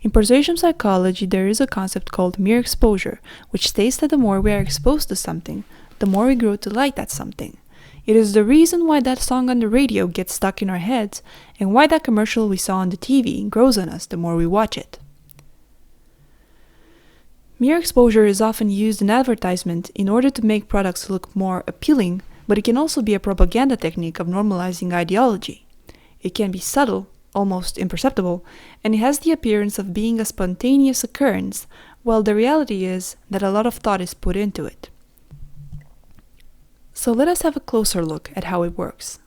In persuasion psychology, there is a concept called mere exposure, which states that the more we are exposed to something, the more we grow to like that something. It is the reason why that song on the radio gets stuck in our heads, and why that commercial we saw on the TV grows on us the more we watch it. Mere exposure is often used in advertisement in order to make products look more appealing, but it can also be a propaganda technique of normalizing ideology. It can be subtle, almost imperceptible, and it has the appearance of being a spontaneous occurrence, while the reality is that a lot of thought is put into it. So let us have a closer look at how it works.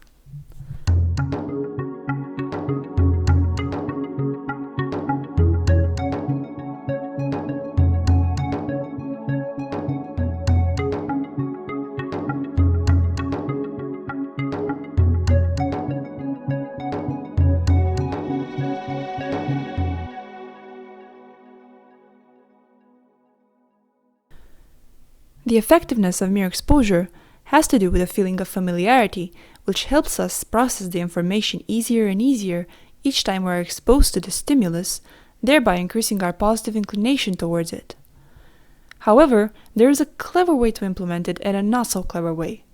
The effectiveness of mere exposure has to do with a feeling of familiarity, which helps us process the information easier and easier each time we are exposed to the stimulus, thereby increasing our positive inclination towards it. However, there is a clever way to implement it and a not so clever way.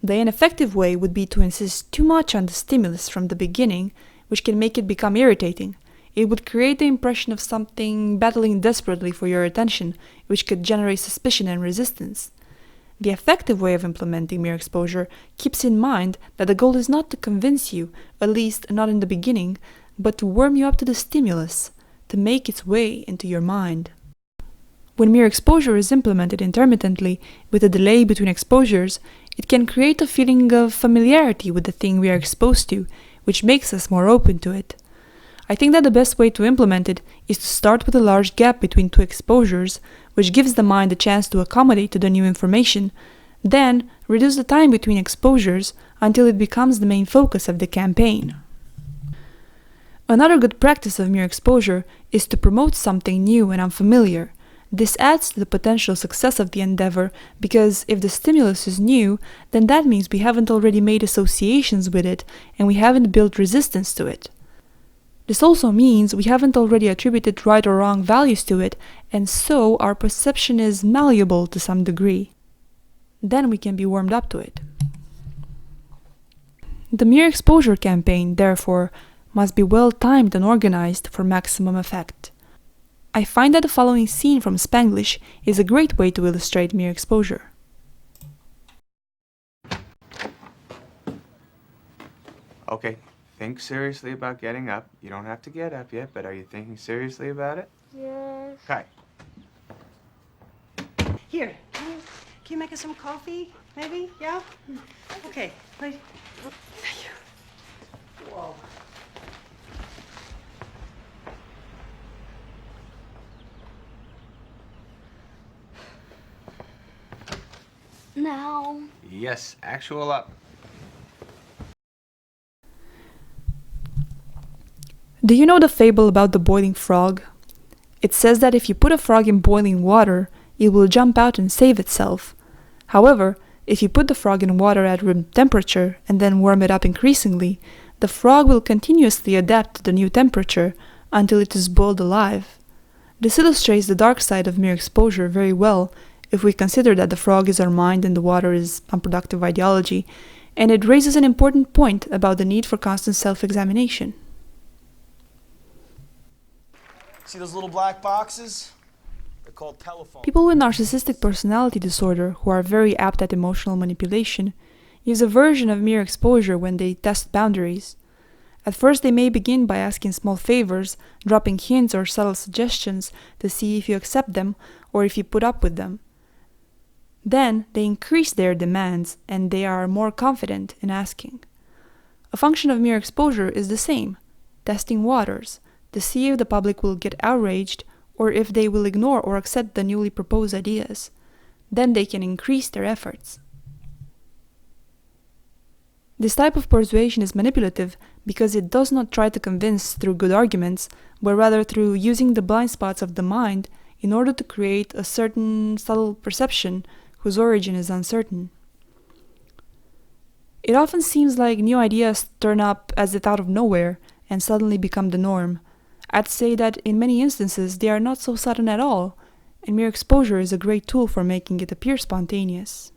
The ineffective way would be to insist too much on the stimulus from the beginning, which can make it become irritating. It would create the impression of something battling desperately for your attention, which could generate suspicion and resistance. The effective way of implementing mere exposure keeps in mind that the goal is not to convince you, at least not in the beginning, but to warm you up to the stimulus, to make its way into your mind. When mere exposure is implemented intermittently, with a delay between exposures, it can create a feeling of familiarity with the thing we are exposed to, which makes us more open to it. I think that the best way to implement it is to start with a large gap between two exposures, which gives the mind a chance to accommodate to the new information, then reduce the time between exposures until it becomes the main focus of the campaign. Another good practice of mere exposure is to promote something new and unfamiliar. This adds to the potential success of the endeavor because if the stimulus is new, then that means we haven't already made associations with it and we haven't built resistance to it. This also means we haven't already attributed right or wrong values to it, and so our perception is malleable to some degree. Then we can be warmed up to it. The mere exposure campaign, therefore, must be well timed and organized for maximum effect. I find that the following scene from Spanglish is a great way to illustrate mere exposure. Okay. Think seriously about getting up. You don't have to get up yet, but are you thinking seriously about it? Yes. Okay. Here, can you make us some coffee, maybe? Yeah? Okay, wait. Thank you. Whoa. Now. Yes, actual up. Do you know the fable about the boiling frog? It says that if you put a frog in boiling water, it will jump out and save itself. However, if you put the frog in water at room temperature and then warm it up increasingly, the frog will continuously adapt to the new temperature until it is boiled alive. This illustrates the dark side of mere exposure very well if we consider that the frog is our mind and the water is unproductive ideology, and it raises an important point about the need for constant self-examination. See those little black boxes? They're called telephones. People with narcissistic personality disorder, who are very apt at emotional manipulation, use a version of mere exposure when they test boundaries. At first, they may begin by asking small favors, dropping hints or subtle suggestions to see if you accept them or if you put up with them. Then, they increase their demands and they are more confident in asking. A function of mere exposure is the same, testing waters, to see if the public will get outraged or if they will ignore or accept the newly proposed ideas. Then they can increase their efforts. This type of persuasion is manipulative because it does not try to convince through good arguments, but rather through using the blind spots of the mind in order to create a certain subtle perception whose origin is uncertain. It often seems like new ideas turn up as if out of nowhere and suddenly become the norm. I'd say that in many instances they are not so sudden at all, and mere exposure is a great tool for making it appear spontaneous.